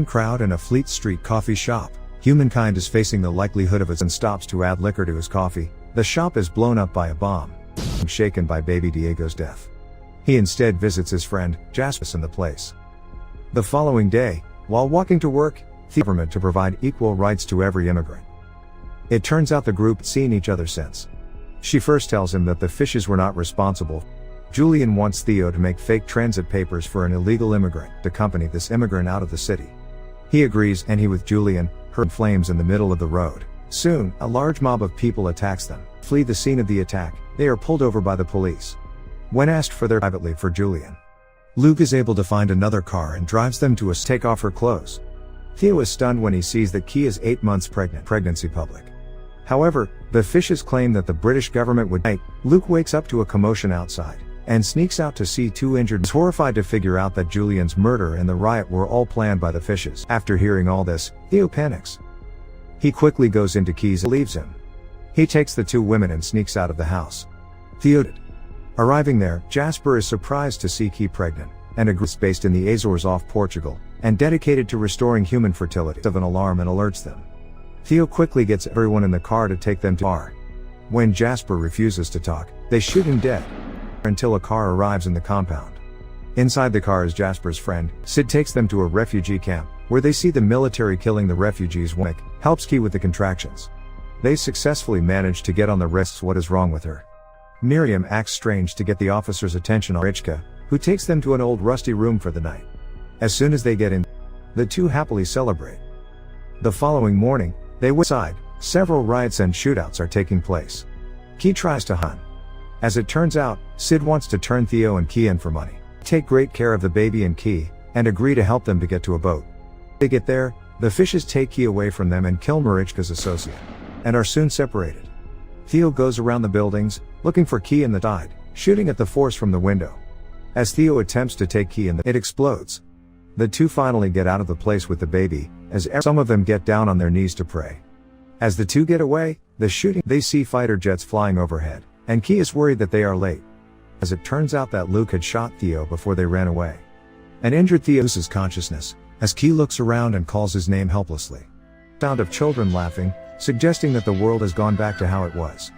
Crowd in a Fleet Street coffee shop. Humankind is facing the likelihood of and stops to add liquor to his coffee. The shop is blown up by a bomb, shaken by baby Diego's death. He instead visits his friend, Jasper, in the place. The following day, while walking to work, the government to provide equal rights to every immigrant. It turns out the group had seen each other since. She first tells him that the fishes were not responsible. Julian wants Theo to make fake transit papers for an illegal immigrant to accompany this immigrant out of the city. He agrees, and he with Julian, her in flames in the middle of the road. Soon, a large mob of people attacks them. Flee the scene of the attack, they are pulled over by the police. When asked for their privately for Julian, Luke is able to find another car and drives them to take off her clothes. Theo is stunned when he sees that Key is 8 months pregnant. Pregnancy public. However, the fishes claim that the British government would. Luke wakes up to a commotion outside and sneaks out to see two injured. He's horrified to figure out that Julian's murder and the riot were all planned by the fishes. After hearing all this, Theo panics. He quickly goes into Key's and leaves him. He takes the two women and sneaks out of the house. Theo did. Arriving there, Jasper is surprised to see Key pregnant, and agrees based in the Azores off Portugal, and dedicated to restoring human fertility. Of an alarm and alerts them. Theo quickly gets everyone in the car to take them to bar. When Jasper refuses to talk, they shoot him dead. Until a car arrives in the compound. Inside the car is Jasper's friend. Sid takes them to a refugee camp, where they see the military killing the refugees. Nick helps Key with the contractions. They successfully manage to get on the wrists what is wrong with her. Miriam acts strange to get the officer's attention on Richka, who takes them to an old rusty room for the night. As soon as they get in, the two happily celebrate. The following morning, they went inside. Several riots and shootouts are taking place. Key tries to hunt. As it turns out, Sid wants to turn Theo and Key in for money. Take great care of the baby and Key, and agree to help them to get to a boat. They get there, the fishes take Key away from them and kill Marichka's associate, and are soon separated. Theo goes around the buildings, looking for Key in the tide, shooting at the force from the window. As Theo attempts to take Key in, it explodes. The two finally get out of the place with the baby, as some of them get down on their knees to pray. As the two get away, they see fighter jets flying overhead, and Key is worried that they are late. As it turns out that Luke had shot Theo before they ran away. An injured Theo loses consciousness, as Key looks around and calls his name helplessly. Sound of children laughing, suggesting that the world has gone back to how it was.